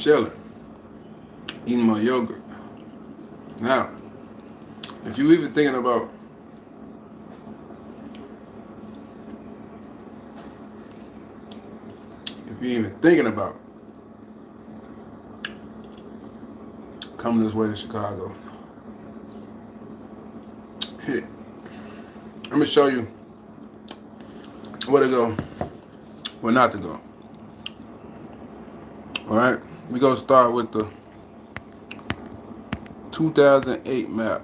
chilling, eating my yogurt. Now, if you even thinking about if you even thinking about coming this way to Chicago, hit. I'm gonna show you where to go, where not to go. All right, we gonna start with the 2008 map.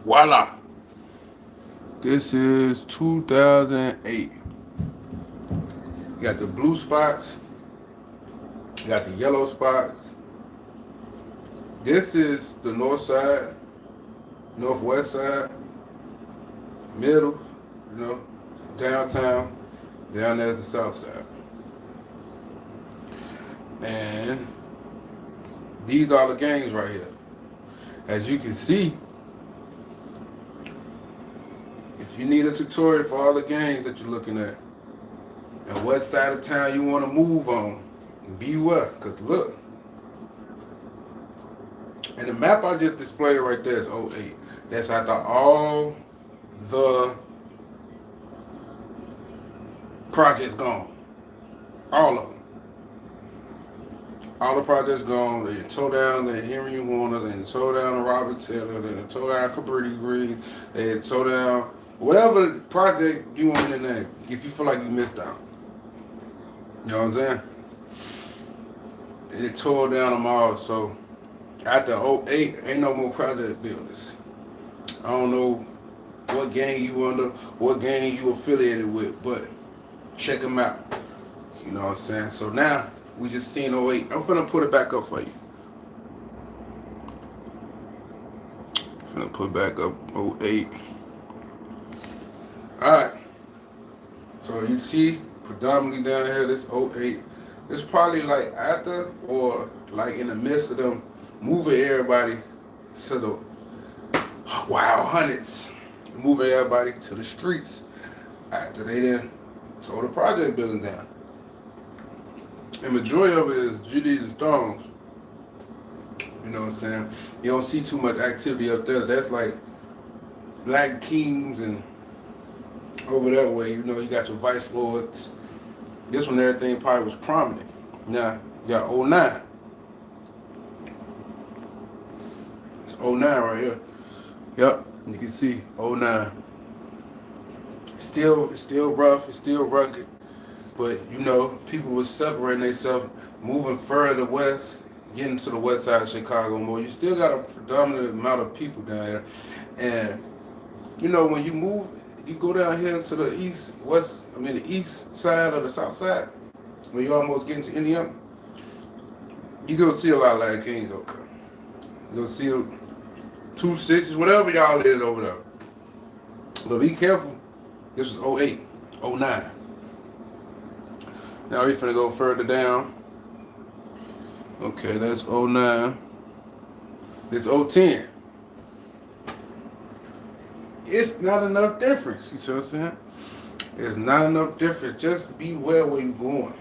Voila! This is 2008. You got the blue spots. You got the yellow spots. This is the north side, northwest side, middle, downtown, down there's the south side. And these are the gangs right here. As you can see, if you need a tutorial for all the gangs that you're looking at and what side of town you want to move on, be what? Because look, and the map I just displayed right there is '08. That's after all the projects gone. All of them. All the projects gone. They tore down the Henry Warner. They tore down the Robert Taylor. They tore down Cabrini Green. They tore down whatever project you want in there. If you feel like you missed out, you know what I'm saying? And they tore down them all. So after '08, ain't no more project builders. I don't know what gang you under, what gang you affiliated with, but check them out. You know what I'm saying? So now we just seen '08. I'm finna put it back up for you. Finna put back up '08. Alright. So you see predominantly down here this '08. It's probably like after or like in the midst of them moving everybody to the wild hundreds. Moving everybody to the streets after they done tore the project building down. And majority of it is GDs and Stones. You know what I'm saying? You don't see too much activity up there. That's like Black Kings and over that way, you got your Vice Lords. This one, everything probably was prominent. Now, you got '09. It's '09 right here. Yep, you can see '09. It's still rough, it's still rugged. But, people were separating themselves, moving further west, getting to the west side of Chicago more. You still got a predominant amount of people down here. And, when you move, you go down here to the the east side or the south side, when you almost get into Indiana, you gonna see a lot of Latin Kings over there. You gonna see 2 6s, whatever y'all is over there. But be careful. This was '08, '09. Now we finna go further down. Okay, that's '09. This '10. It's not enough difference. You see what I'm saying? It's not enough difference. Just beware where you're going.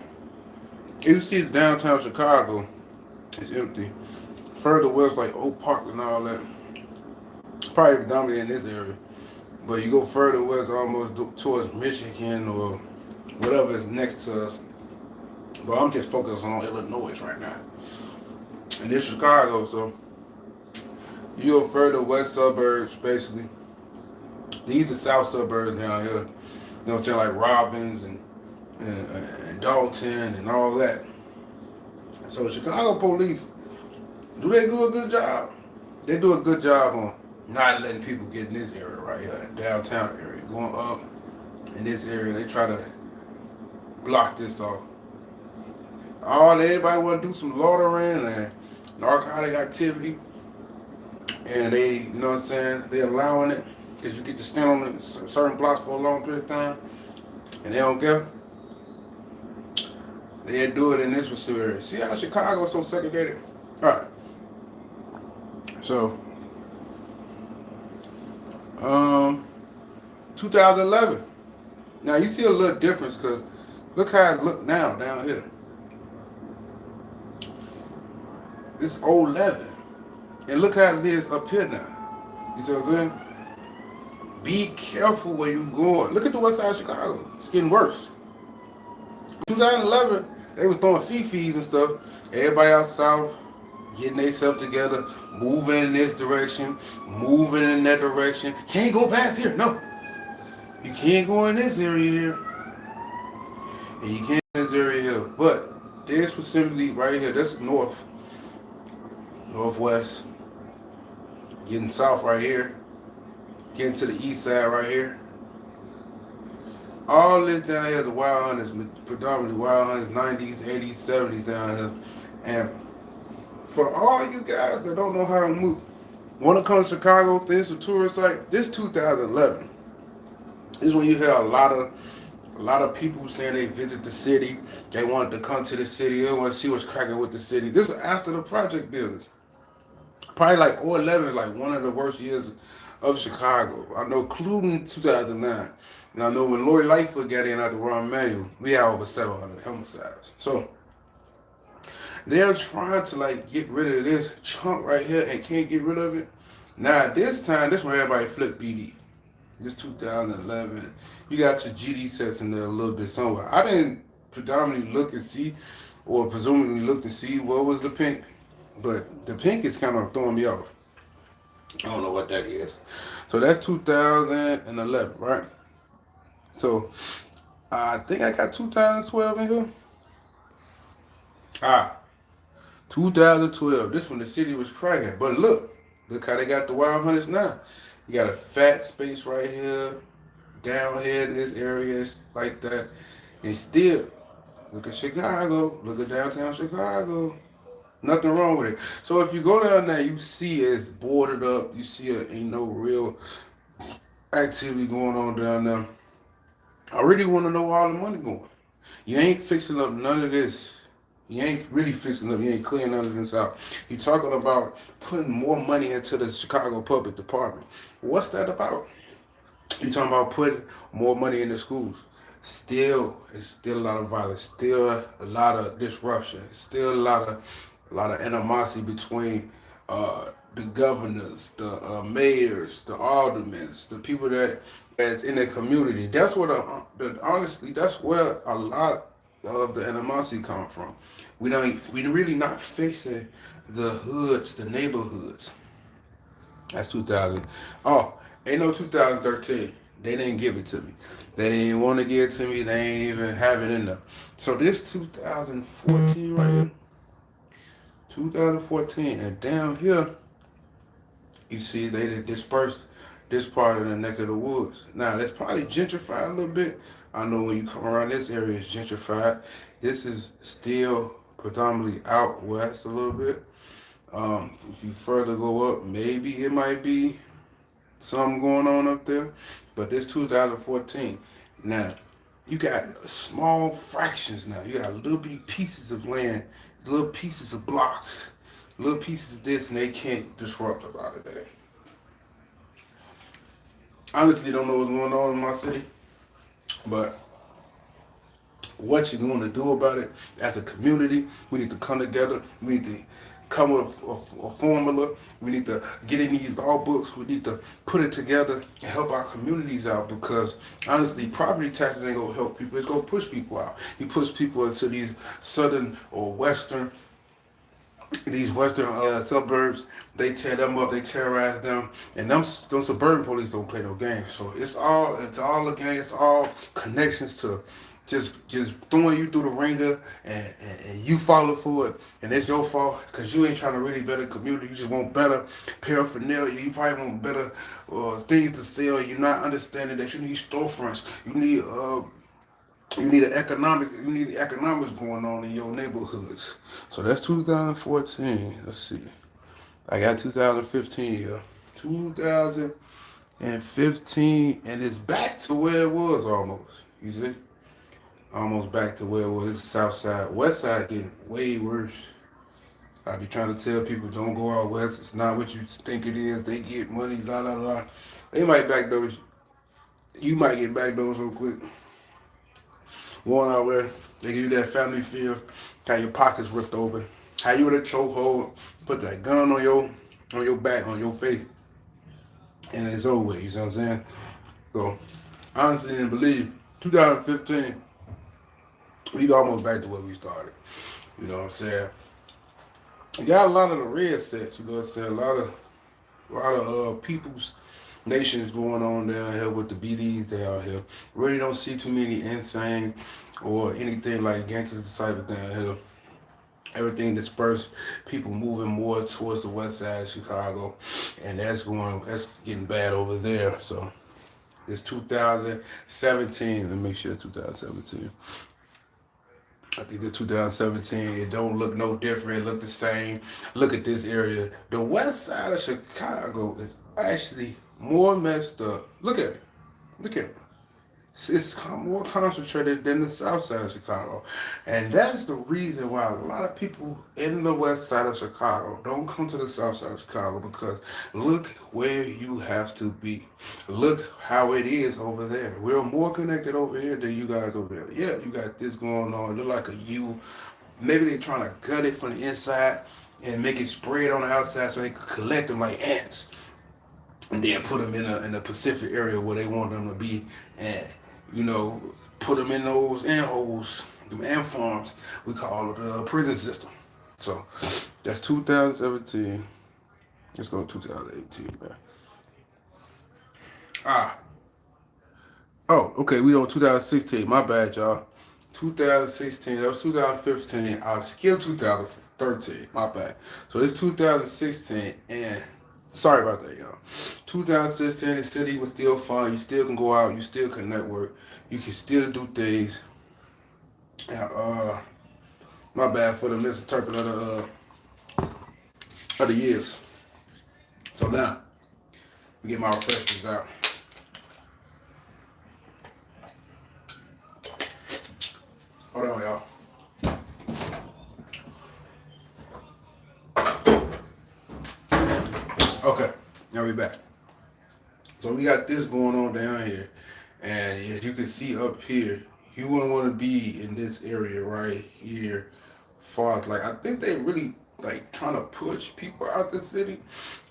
If you see downtown Chicago, it's empty. Further west, like Oak Park and all that, it's probably predominantly in this area. But you go further west, almost towards Michigan or whatever is next to us. But I'm just focused on Illinois right now. And this Chicago, so you go further west suburbs, basically. These are south suburbs down here. You know what I'm saying? Like Robbins and Dalton and all that. So Chicago police, do they do a good job? They do a good job on not letting people get in this area right here, downtown area. Going up in this area, they try to block this off. Everybody want to do some loitering and narcotic activity. And they, you know what I'm saying, they allowing it. Because you get to stand on certain blocks for a long period of time, and they don't care. They do it in this facility. See how Chicago is so segregated? All right. So, 2011. Now you see a little difference because Look how it look now down here. This old leather. And look how it is up here now. You see what I'm saying? Be careful where you going. Look at the west side of Chicago. It's getting worse. 2011, they was throwing fifis and stuff. Everybody out south getting themselves together, moving in this direction, moving in that direction. Can't go past here. No. You can't go in this area here. And you can't in this area here. But there's specifically right here. That's north, northwest. Getting south right here. Getting to the east side right here. All this down here is the wild hunters, predominantly wild hunters, 90s, 80s, 70s down here. And for all you guys that don't know how to move, want to come to Chicago, this is a tourist site, this 2011. This is when you hear a lot of people saying they visit the city, they wanted to come to the city, they want to see what's cracking with the city. This was after the project buildings. Probably like 2011 is like one of the worst years of Chicago. I know, including 2009. And I know when Lori Lightfoot got in out the wrong manual, we had over 700 homicides. So they're trying to like get rid of this chunk right here and can't get rid of it. Now this time, this when everybody flipped BD. This 2011, you got your GD sets in there a little bit somewhere. I didn't predominantly look and see, or presumably look and see what was the pink, but the pink is kind of throwing me off. I don't know what that is. So that's 2011, right? So I think I got 2012 in here. Ah, 2012. This when the city was cracking. But look how they got the wild hunters now. You got a fat space right here, down here in this area, like that. And still, look at Chicago. Look at downtown Chicago. Nothing wrong with it. So if you go down there, you see it's boarded up. You see ain't no real activity going on down there. I really want to know where all the money going. You ain't fixing up none of this. You ain't really fixing up. You ain't clearing none of this out. You talking about putting more money into the Chicago Public Department. What's that about? You talking about putting more money in the schools. It's still a lot of violence. Still a lot of disruption. Still a lot of animosity between the governors, the mayors, the aldermen, the people that's in the community. That's where honestly, that's where a lot of the animosity come from. We really not fixing the hoods, the neighborhoods. That's 2000. Oh, ain't no 2013. They didn't give it to me. They didn't want to give it to me. They ain't even have it in there. So this 2014 right here, 2014, and down here, you see they did disperse this part of the neck of the woods. Now, it's probably gentrified a little bit. I know when you come around this area, it's gentrified. This is still predominantly out west a little bit. If you further go up, maybe it might be something going on up there. But this 2014. Now, you got small fractions now. You got little bitty pieces of land, little pieces of blocks, little pieces of this, and they can't disrupt about it there. Honestly, don't know what's going on in my city, but what you're going to do about it as a community, we need to come together. We need to come with a formula. We need to get in these law books. We need to put it together and help our communities out, because honestly, property taxes ain't going to help people. It's going to push people out. You push people into these southern or western suburbs. They tear them up, they terrorize them, and them suburban police don't play no games. So it's all a game. It's all connections to just throwing you through the ringer, and you falling for it, and it's your fault because you ain't trying to really better the community. You just want better paraphernalia. You probably want better things to sell. You're not understanding that you need storefronts. You need economics going on in your neighborhoods. So that's 2014. Let's see. I got 2015 here. 2015, and it's back to where it was almost. You see? Almost back to where it was. It's south side. West side getting way worse. I be trying to tell people don't go out west. It's not what you think it is. They get money, la la la. They might backdoor you. You might get backdoors real quick. Going out where they give you that family feel, how your pockets ripped open, how you in a chokehold, put that gun on your back, on your face, and it's over with, you know what I'm saying? So, honestly didn't believe 2015, we almost back to where we started. You know what I'm saying? You got a lot of the red sets, you know what I'm saying? A lot of people's nations going on down here with the BDs down here. Really don't see too many insane or anything like gangsters disciples down here. Everything dispersed, people moving more towards the west side of Chicago, and that's getting bad over there. So it's 2017. Let me make sure it's 2017. I think it's 2017. It don't look no different. It look the same. Look at this area. The west side of Chicago is actually more messed up. Look at it. Look at it. It's more concentrated than the south side of Chicago. And that's the reason why a lot of people in the west side of Chicago don't come to the south side of Chicago, because look where you have to be. Look how it is over there. We're more connected over here than you guys over there. Yeah, you got this going on. You're like a U. Maybe they're trying to gut it from the inside and make it spread on the outside so they can collect them like ants, and then put them in a Pacific area where they want them to be, and put them in those ant holes, them ant farms. We call it the prison system. So that's 2017. Let's go to 2018, man. Ah, oh, okay. We on 2016. My bad, y'all. 2016. That was 2015. I skipped 2013. My bad. So it's 2016, and sorry about that, y'all. 2016, the city was still fun. You still can go out. You still can network. You can still do things. And, my bad for the misinterpret of the years. So now, we get my refreshments out. Hold on, y'all. Okay, now we back. So we got this going on down here. And as you can see up here, you wouldn't want to be in this area right here. Far as like, I think they really like trying to push people out the city.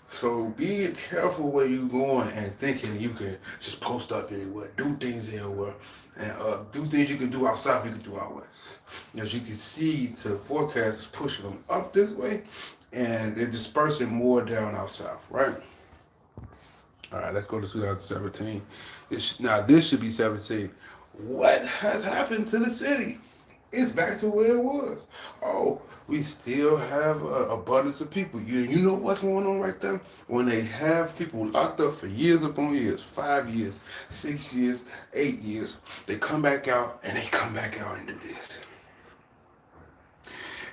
So be careful where you going and thinking you can just post up anywhere, do things anywhere, and do things you can do outside, you can do out west. As you can see, the forecast is pushing them up this way, and they're dispersing more down out south, right? All right, let's go to 2017. This should be 17. What has happened to the city? It's back to where it was. Oh, we still have an abundance of people. You know what's going on right there? When they have people locked up for years upon years, 5 years, 6 years, 8 years, they come back out and they come back out and do this.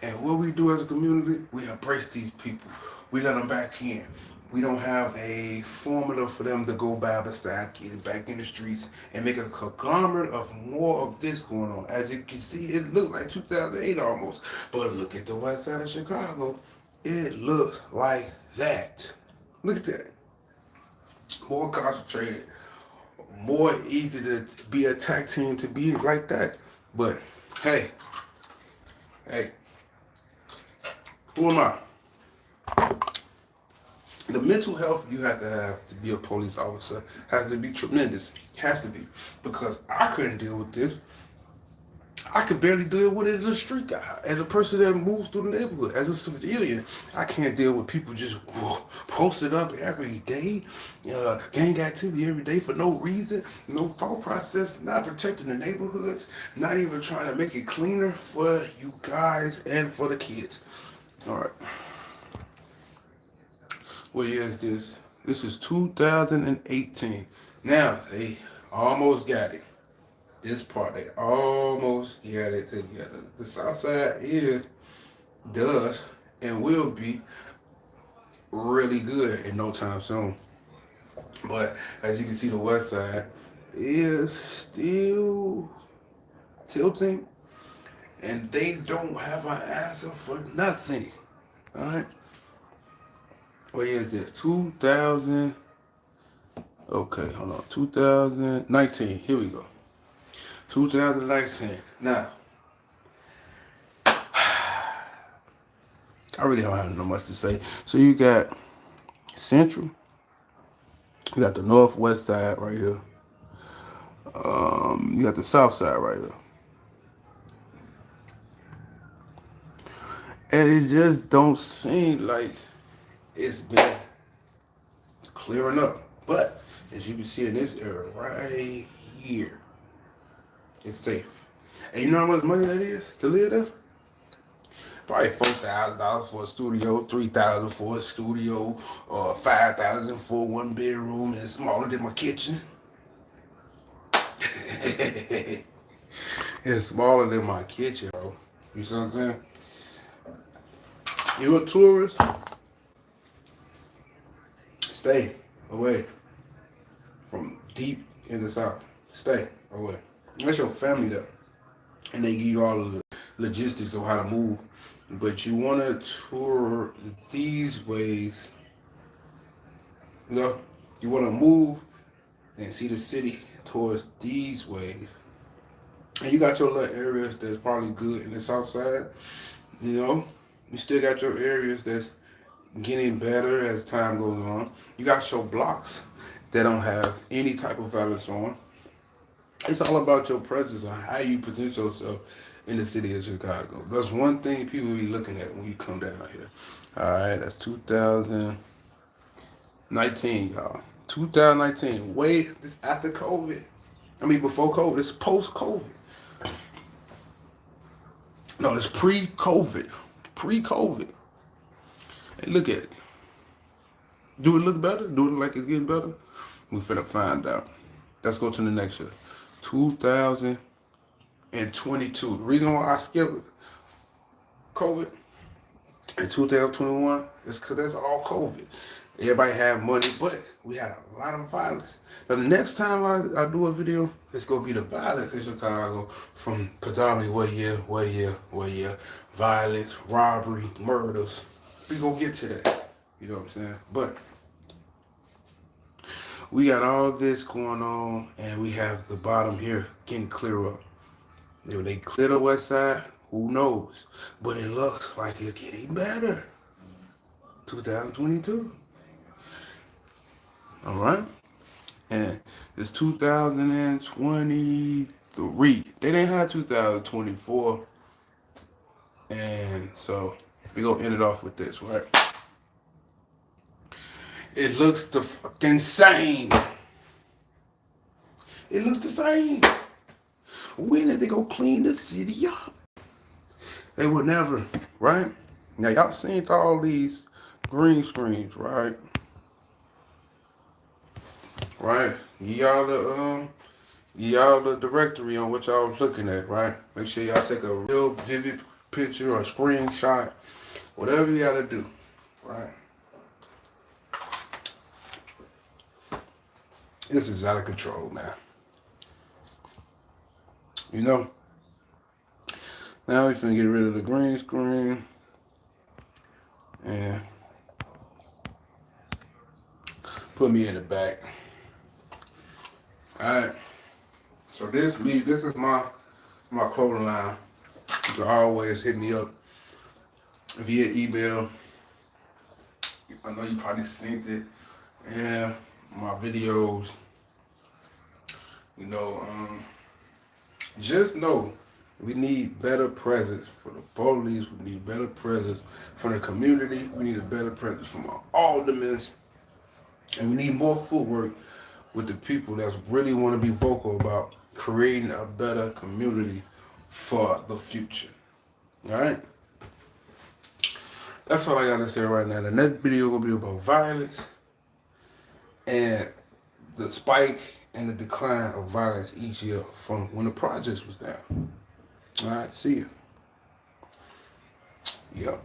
And what we do as a community, we embrace these people. We let them back in. We don't have a formula for them to go by beside, get it back in the streets, and make a conglomerate of more of this going on. As you can see, it looks like 2008 almost. But look at the west side of Chicago. It looks like that. Look at that. More concentrated, more easy to be a tag team to be like that. But hey, who am I? The mental health you have to be a police officer has to be tremendous. Has to be. Because I couldn't deal with this. I could barely deal with it as a street guy, as a person that moves through the neighborhood, as a civilian. I can't deal with people just posted up every day, gang activity every day for no reason, no thought process, not protecting the neighborhoods, not even trying to make it cleaner for you guys and for the kids. All right. What year is this? This is 2018. Now, they almost got it. This part, they almost got it together. The south side does, and will be really good in no time soon. But as you can see, the west side is still tilting, and they don't have an answer for nothing. All right. What year is this? 2000. Okay, hold on. 2019. Here we go. 2019. Now, I really don't have no much to say. So you got Central, you got the Northwest side right here. You got the South side right here. And it just don't seem like it's been clearing up. But as you can see in this area right here, it's safe. And you know how much money that is to live there? Probably $4,000 for a studio, $3,000 for a studio, or $5,000 for one bedroom, and it's smaller than my kitchen. It's smaller than my kitchen, bro. You see what I'm saying? You a tourist? Stay away from deep in the South. Stay away. That's your family there, and they give you all the logistics of how to move. But you want to tour these ways. You know, you want to move and see the city towards these ways. And you got your little areas that's probably good in the South side. You know, you still got your areas that's getting better as time goes on. You got your blocks that don't have any type of violence on. It's all about your presence and how you present yourself in the city of Chicago. That's one thing people be looking at when you come down here. All right, that's 2019, y'all. 2019, way after COVID. I mean, before COVID. It's post-COVID. No, it's pre-COVID. Pre-COVID. Hey, look at it. Do it look better? Do it look like it's getting better? We finna find out. Let's go to the next year. 2022. The reason why I skipped COVID in 2021 is because that's all COVID. Everybody had money, but we had a lot of violence. Now, the next time I do a video, it's going to be the violence in Chicago from predominantly what year. Violence, robbery, murders. We going to get to that. You know what I'm saying? But we got all this going on, and we have the bottom here getting clear up. If they clear the west side, who knows? But it looks like it's getting better. 2022. All right? And it's 2023. They didn't have 2024. And so we're going to end it off with this, right? It looks the fucking same. It looks the same. When did they go clean the city up? They would never, right? Now y'all seen all these green screens, right? Right? Give y'all the directory on what y'all was looking at, right? Make sure y'all take a real vivid picture or screenshot, whatever you gotta do, right? This is out of control now. You know? Now we finna get rid of the green screen and put me in the back. Alright. So this is my clothing line. You can always hit me up via email. I know you probably seen it. Yeah, my videos. You know, just know we need better presence for the police. We need better presence for the community. We need a better presence from our aldermen. And we need more footwork with the people that really want to be vocal about creating a better community for the future. All right? That's all I got to say right now. The next video will be about violence and the spike and the decline of violence each year from when the projects was down. All right, see you. Yep.